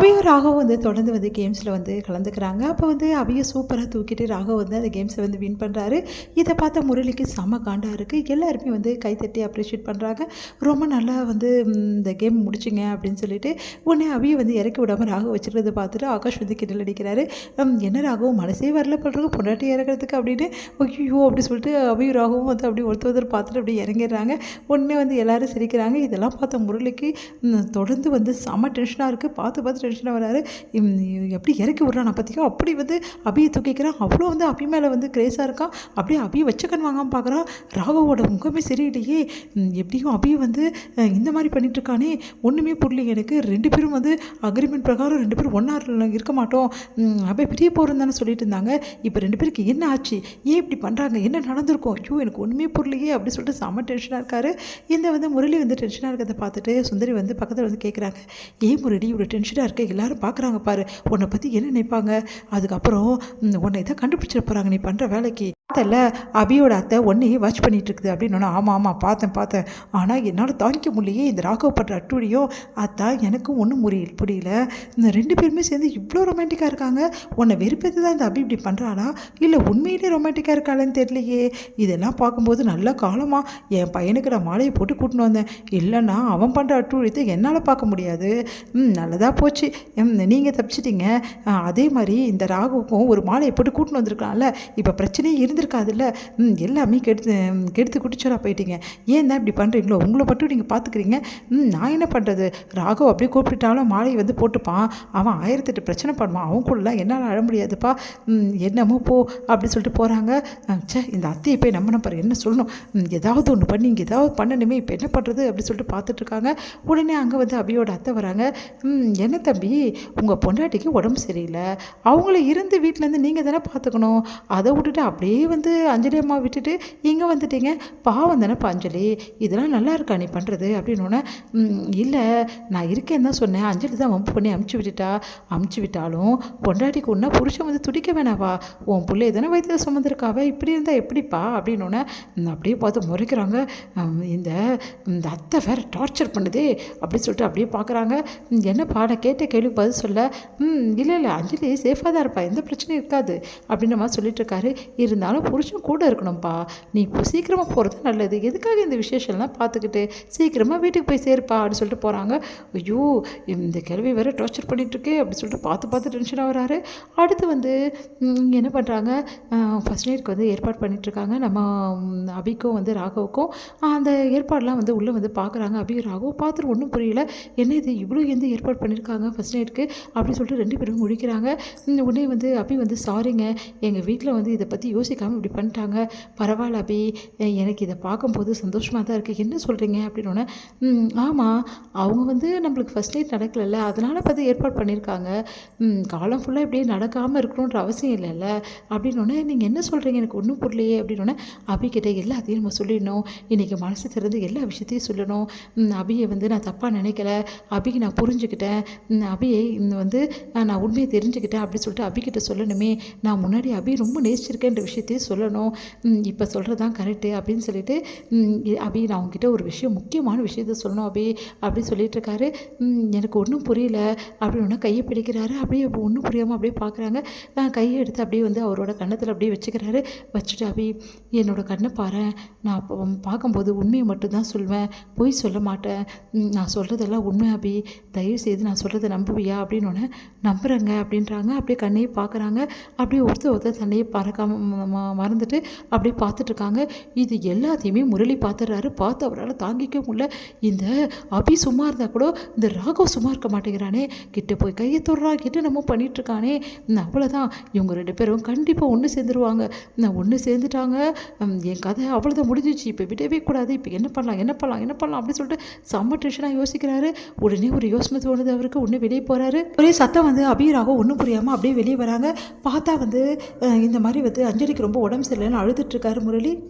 அபியும் ராகவும் வந்து தொடர்ந்து வந்து கேம்ஸில் வந்து கலந்துக்கிறாங்க. அப்போ வந்து அபியை சூப்பராக தூக்கிட்டு ராகவ் வந்து அந்த கேம்ஸை வந்து வின் பண்ணுறாரு. இதை பார்த்த முரளிக்கு செம காண்டாக இருக்குது. எல்லாருமே வந்து கைத்தட்டி அப்ரிஷியேட் பண்ணுறாங்க. ரொம்ப நல்லா வந்து இந்த கேம் முடிச்சிங்க அப்படின்னு சொல்லிட்டு உடனே அபியை வந்து இறக்கி விடாமல் ராகவ் வச்சுக்கிறத பார்த்துட்டு ஆகாஷ் வந்து கிண்டல் அடிக்கிறாரு. என்ன ராகவும் மனசே வரல பண்ணுறது பொண்டாட்டி இறக்கிறதுக்கு அப்படின்னு ஐயோ அப்படி சொல்லிட்டு அபியும் ராகவும் வந்து அப்படி ஒருத்தர் பார்த்துட்டு அப்படி இறங்கிடுறாங்க. உடனே வந்து எல்லோரும் சிரிக்கிறாங்க. இதெல்லாம் பார்த்த முரளிக்கு தொடர்ந்து வந்து செம டென்ஷனாக இருக்குது. பார்த்து டென்ஷனாக வராரு. எப்படி இறக்கி விட்றான் பார்த்திக்கோ அப்படி வந்து அபியை தூக்கிக்கிறான். அவ்வளோ வந்து அபி மேலே வந்து கிரேஸாக இருக்கான். அப்படியே அபியை வச்ச கண் வாங்காமல் பார்க்குறான். ராகவோட முகமே சரியில்லையே, எப்படியும் அபியை வந்து இந்த மாதிரி பண்ணிட்டுருக்கானே ஒன்றுமே புரியல எனக்கு. 2 பேரும் வந்து அக்ரிமெண்ட் பிரகாரம் 2 பேரும் ஒன்றா இருக்க மாட்டோம், அப்படியே பிரிய போகிறோம் தானே சொல்லிட்டு இருந்தாங்க. இப்போ 2 பேருக்கு என்ன ஆச்சு, ஏன் இப்படி பண்ணுறாங்க, என்ன நடந்திருக்கும், ஐயோ எனக்கு ஒன்றுமே புரியலையே அப்படி சொல்லிட்டு செம்ம டென்ஷனாக இருக்காரு. இந்த வந்து முரளி வந்து டென்ஷனாக இருக்கிறத பார்த்துட்டு சுந்தரி வந்து பக்கத்தில் வந்து கேட்குறாங்க, ஏன் முரளி இவ்வளோ டென்ஷனாக இருக்க, எல்லாரும் பார்க்குறாங்க பாரு, உன்னை பற்றி என்ன நினைப்பாங்க, அதுக்கப்புறம் உன்னை இதை கண்டுபிடிச்சிட போகிறாங்க நீ பண்ணுற வேலைக்கு. பார்த்தல அபியோட அத்தை ஒன்றையே வாட்ச் பண்ணிகிட்டு இருக்குது அப்படின்னு. ஆமாம் பார்த்தேன், ஆனால் என்னால் தாங்கிக்க முடியலையே இந்த ராகவ் படுற அட்டுடியும். அதான் எனக்கும் ஒன்றும் புரியல. இந்த 2 பேருமே சேர்ந்து இவ்வளோ ரொமான்டிக்காக இருக்காங்க. உன்னை வெறுப்பேற்று தான் இந்த அபி இப்படி பண்ணுறாளா, இல்லை உண்மையிலே ரொமான்டிக்காக இருக்காளான்னு தெரியலையே. இதெல்லாம் பார்க்கும்போது நல்ல காலமாக என் பையனுக்கு நான் மாலையை போட்டு கூட்டின்னு வந்தேன். இல்லைன்னா அவன் பண்ணுற அட்டுழியத்தை என்னால் பார்க்க முடியாது. நல்லதாக போச்சு, நீங்கள் தப்பிச்சிட்டிங்க. அதே மாதிரி இந்த ராகுவுக்கும் ஒரு மாலையை போட்டு கூட்டின்னு வந்திருக்கலாம்ல, இப்போ பிரச்சனையே இருந்திருக்காதுல்ல. எல்லாமே கெடுத்து குடிச்சோரா போயிட்டீங்க. ஏன் தான் இப்படி பண்ணுறீங்களோ, உங்களை மட்டும் நீங்கள் பார்த்துக்கிறீங்க. நான் என்ன பண்ணுறது, ராகவ் அப்படியே கூப்பிட்டுட்டாலும் மாலையை வந்து போட்டுப்பான், அவன் 1008 பிரச்சனை பண்ணுவான், அவன் கூடலாம் என்னால் அழ முடியாதுப்பா, என்னமோ போ அப்படி சொல்லிட்டு போகிறாங்க. இந்த அத்தையை போய் நம்பின பாரு, என்ன சொல்லணும், ஏதாவது ஒன்று பண்ணி இங்கே ஏதாவது பண்ணணுமே, இப்போ என்ன பண்ணுறது அப்படி சொல்லிட்டு பார்த்துட்ருக்காங்க. உடனே அங்கே வந்து அபியோட அத்தை வராங்க. என்ன தம்பி, உங்கள் பொண்டாட்டிக்கு உடம்பு சரியில்லை, அவங்கள இருந்து வீட்டிலேருந்து நீங்கள் தானே பார்த்துக்கணும், அதை விட்டுட்டு அப்படியே வந்து அஞ்சலி அம்மா விட்டுட்டு இங்கே வந்துட்டீங்க, பாவம் தானே அஞ்சலி, இதெல்லாம் நல்லா இருக்கா நீ பண்ணுறது அப்படின்னோடனே, இல்லை நான் இருக்கேன்னு தான் சொன்னேன், அஞ்சலி தான் வம்பு பண்ணி அமுச்சு விட்டாலும் பொண்டாட்டிக்கு ஒன்றா புருஷன் வந்து துடிக்க வேணாவா, உன் பிள்ளை தானே வயிற்றில் சுமந்துருக்காவ, இப்படி இருந்தால் எப்படிப்பா அப்படின்னோடனே அப்படியே பார்த்து முறைக்கிறாங்க. இந்த அத்தை வேறு டார்ச்சர் பண்ணுதே அப்படி சொல்லிட்டு அப்படியே பார்க்குறாங்க. என்னப்பா நான் கேட்ட கேள்வி பதில் சொல்ல, இல்லை அஞ்சலி சேஃபாக தான் இருப்பா, எந்த பிரச்சனையும் இருக்காது அப்படின்ற மாதிரி சொல்லிட்டு இருக்காரு. இருந்தாலும் புருஷன் கூட இருக்கணும்ப்பா, நீ இப்போ சீக்கிரமாக போகிறது நல்லது, எதுக்காக இந்த விசேஷம்லாம் பார்த்துக்கிட்டு சீக்கிரமாக வீட்டுக்கு போய் சேர்ப்பா அப்படின்னு சொல்லிட்டு போகிறாங்க. ஐயோ இந்த கேள்வி வேறு டார்ச்சர் பண்ணிகிட்ருக்கே அப்படி சொல்லிட்டு பார்த்து டென்ஷனாக வராரு. அடுத்து வந்து என்ன பண்ணுறாங்க, ஃபர்ஸ்ட் நைட்க்கு வந்து ஏற்பாடு பண்ணிகிட்ருக்காங்க. நம்ம அபிக்கும் வந்து ராகவுக்கும் அந்த ஏற்பாடெலாம் வந்து உள்ளே வந்து பார்க்குறாங்க. அபி ராகவும் பார்த்துட்டு ஒன்றும் புரியல, என்ன இது இவ்வளோ எந்த ஏற்பாடு பண்ணியிருக்காங்க ஃபர்ஸ்ட் நைட்டுக்கு அப்படி சொல்லிட்டு 2 பேரும் முடிக்கிறாங்க. உடனே வந்து அபி வந்து சாரிங்க, எங்கள் வீட்டில் வந்து இதை பற்றி யோசிக்காமல் இப்படி பண்ணிட்டாங்க, பரவாயில்ல அபி, எனக்கு இதை பார்க்கும்போது சந்தோஷமாக தான் இருக்குது, என்ன சொல்கிறீங்க அப்படின்னோடனே, ஆமாம் அவங்க வந்து நம்மளுக்கு ஃபர்ஸ்ட் நைட் நடக்கலைல்ல, அதனால் பார்த்து ஏற்பாடு பண்ணியிருக்காங்க, காலம் ஃபுல்லாக இப்படியே நடக்காமல் இருக்கணுன்ற அவசியம் இல்லைல்ல அப்படின்னோடனே, நீங்கள் என்ன சொல்கிறீங்க எனக்கு ஒன்றும் புரியலையே அப்படின்னோடனே, அபிக்கிட்ட எல்லாத்தையும் நம்ம சொல்லிடணும், இன்றைக்கி மனசு திறந்து எல்லா விஷயத்தையும் சொல்லணும், அபியை வந்து நான் தப்பாக நினைக்கல, அபிக்கு நான் புரிஞ்சுக்கிட்டேன், அபியை வந்து நான் உண்மையை தெரிஞ்சுக்கிட்டேன் அப்படி சொல்லிட்டு அபிக்கிட்ட சொல்லணுமே, நான் முன்னாடி அபி ரொம்ப நேசிச்சிருக்கேன்ற விஷயத்தையும் சொல்லணும், இப்போ சொல்கிறது தான் கரெக்டு அப்படின்னு சொல்லிட்டு, அபி நான் உங்ககிட்ட ஒரு விஷயம் முக்கியமான விஷயத்த சொல்லணும் அபி அப்படி சொல்லிட்டு இருக்காரு. எனக்கு ஒன்றும் புரியல அப்படின்னு கையை பிடிக்கிறாரு. அப்படியே ஒன்றும் புரியாமல் அப்படியே பார்க்குறாங்க. கையை எடுத்து அப்படியே வந்து அவரோட கன்னத்தில் அப்படியே வச்சுக்கிறாரு. வச்சுட்டு அபி என்னோட கண்ணை பாரு, நான் பார்க்கும்போது உண்மையை மட்டும்தான் சொல்வேன், பொய் சொல்ல மாட்டேன், நான் சொல்கிறதெல்லாம் உண்மை அபி, தயவு செய்து நான் சொல்கிறத நம்புவியா அப்படின்னோடனே, நம்புகிறேங்க அப்படின்றாங்க. அப்படியே கண்ணையே பார்க்குறாங்க. அப்படியே ஒருத்தர் தன்னையே மறந்துட்டு அப்படியே பார்த்துட்ருக்காங்க. இது எல்லாத்தையுமே முரளி பார்த்துடுறாரு. பார்த்து அவரால் தாங்கிக்க முடியல. இந்த அபி சும்மா இருந்தால் கூட இந்த ராகவ் சும்மா இருக்க மாட்டேங்கிறானே, கிட்ட போய் கையை தொடுறான், கிட்ட நம்ம பண்ணிகிட்ருக்கானே, அவ்வளோதான் இவங்க 2 பேரும் கண்டிப்பாக ஒன்று சேர்ந்துருவாங்க, ஒன்று சேர்ந்துட்டாங்க, என் கதை அவ்வளோதான் முடிஞ்சிச்சு, இப்போ விடவே கூடாது, இப்போ என்ன பண்ணலாம் அப்படின்னு சொல்லிட்டு செம்ம டென்ஷனாக யோசிக்கிறாரு. உடனே ஒரு யோசனை தோணுது அவருக்கு. ஒன்று வெளியே போகிறாரு. ஒரே சத்தம் வந்து அபிராக ஒன்றும் புரியாமல் அப்படியே வெளியே வராங்க. பார்த்தா வந்து இந்த மாதிரி வந்து அஞ்சலிக்கு ரொம்ப உடம்பு சரியில்லைன்னு அழுதுட்டுருக்காரு முரளி.